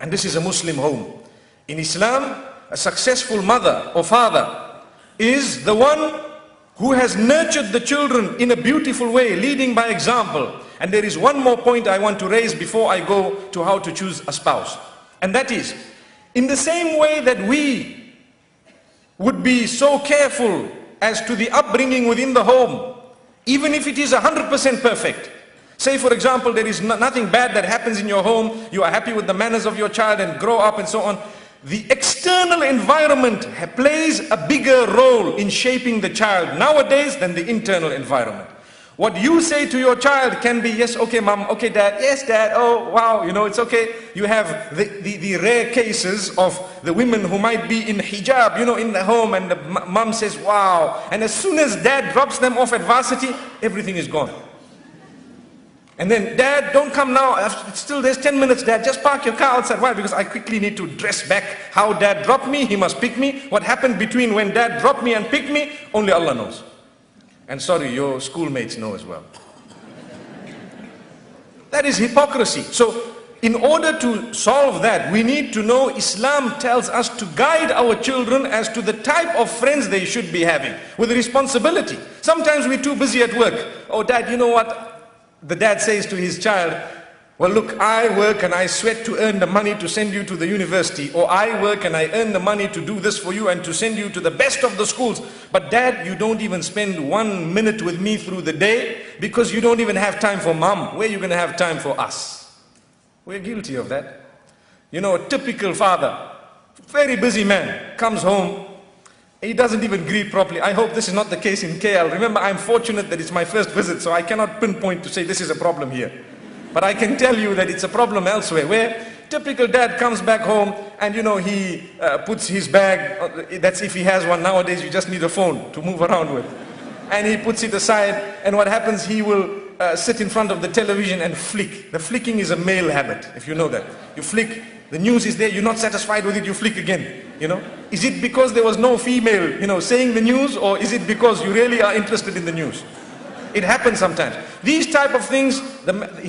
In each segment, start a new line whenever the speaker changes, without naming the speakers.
And this is a Muslim home. In Islam, a successful mother or father is the one who has nurtured the children in a beautiful way, leading by example. And there is one more point I want to raise before I go to how to choose a spouse. And that is, in the same way that we would be so careful as to the upbringing within the home, even if it is 100% perfect. Say for example, there is nothing bad that happens in your home, you are happy with the manners of your child and grow up and so on. The external environment plays a bigger role in shaping the child nowadays than the internal environment. What you say to your child can be, yes, okay mom, okay dad, yes dad, oh wow, you know, it's okay. You have the rare cases of the women who might be in hijab, you know, in the home, and the mom says, wow. And as soon as dad drops them off at varsity, everything is gone. And then, dad, don't come now, still there's 10 minutes, dad, just park your car outside. Why? Because I quickly need to dress back. How dad dropped me, he must pick me. What happened between when dad dropped me and picked me, only Allah knows. And sorry, your schoolmates know as well. That is hypocrisy. So, in order to solve that, we need to know Islam tells us to guide our children as to the type of friends they should be having, with responsibility. Sometimes we're too busy at work. Oh dad, you know what? The dad says to his child, well look, I work and I sweat to earn the money to send you to the university, or I work and I earn the money to do this for you and to send you to the best of the schools. But dad, you don't even spend 1 minute with me through the day because you don't even have time for mom. Where are you going to have time for us? We're guilty of that. You know, a typical father, very busy man, comes home, he doesn't even greet properly. I hope this is not the case in KL. Remember, I'm fortunate that it's my first visit, so I cannot pinpoint to say this is a problem here. But I can tell you that it's a problem elsewhere, where typical dad comes back home and you know, he puts his bag, that's if he has one. Nowadays you just need a phone to move around with. And he puts it aside, and what happens, he will sit in front of the television and flick. The flicking is a male habit, if you know that. You flick, the news is there, you're not satisfied with it, you flick again. You know, is it because there was no female, you know, saying the news, or is it because you really are interested in the news? It happens sometimes. These type of things,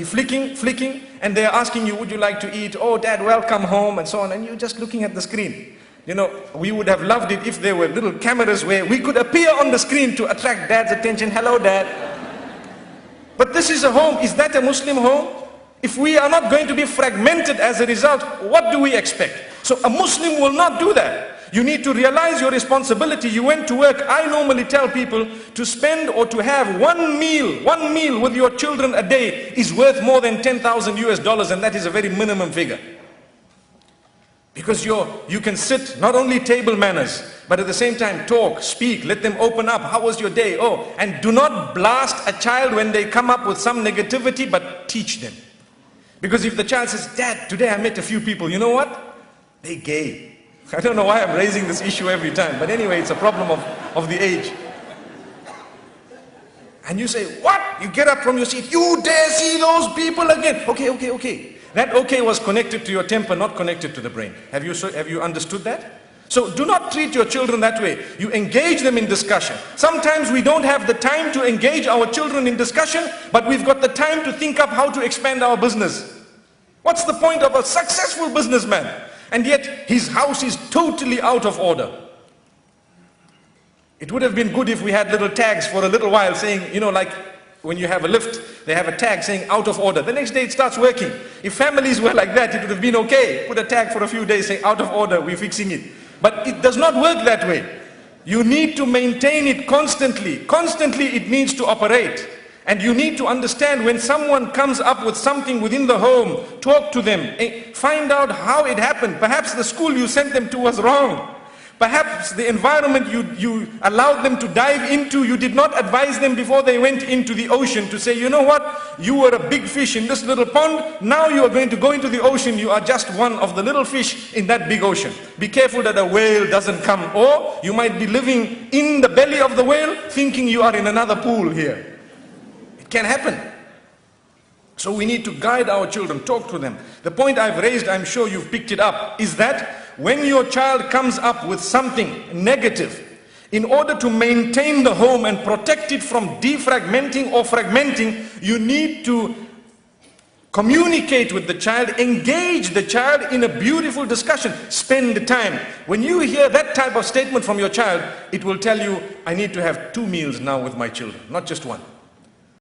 flicking, and they're asking you, would you like to eat? Oh dad, welcome home, and so on, and you're just looking at the screen. You know, we would have loved it if there were little cameras where we could appear on the screen to attract dad's attention. Hello dad. But this is a home. Is that a Muslim home? If we are not going to be fragmented as a result, what do we expect? So a Muslim will not do that. You need to realize your responsibility. You went to work. I normally tell people to spend or to have one meal with your children a day is worth more than 10,000 US dollars, and that is a very minimum figure. Because you can sit, not only table manners, but at the same time talk, speak, let them open up. How was your day? Oh, and do not blast a child when they come up with some negativity, but teach them. Because if the child says, dad, today I met a few people, you know what? They're gay. I don't know why I'm raising this issue every time, but anyway, it's a problem of the age. And you say, what? You get up from your seat, you dare see those people again? Okay. That okay was connected to your temper, not connected to the brain. Have you understood that? So do not treat your children that way. You engage them in discussion. Sometimes we don't have the time to engage our children in discussion, but we've got the time to think up how to expand our business. What's the point of a successful businessman? And yet his house is totally out of order. It would have been good if we had little tags for a little while saying, you know, like when you have a lift, they have a tag saying out of order. The next day it starts working. If families were like that, it would have been okay. Put a tag for a few days saying out of order, we're fixing it. But it does not work that way. You need to maintain it constantly. Constantly it needs to operate. And you need to understand when someone comes up with something within the home, talk to them, find out how it happened. Perhaps the school you sent them to was wrong. Perhaps the environment you allowed them to dive into, you did not advise them before they went into the ocean to say, you know what, you were a big fish in this little pond, now you are going to go into the ocean, you are just one of the little fish in that big ocean. Be careful that a whale doesn't come, or you might be living in the belly of the whale thinking you are in another pool here. It can happen. So we need to guide our children, talk to them. The point I've raised, I'm sure you've picked it up, is that when your child comes up with something negative, in order to maintain the home and protect it from defragmenting or fragmenting, you need to Communicate with the child, engage the child in a beautiful discussion, spend time. When you hear that type of statement from your child, it will tell you, I need to have 2 meals now with my children, not just one.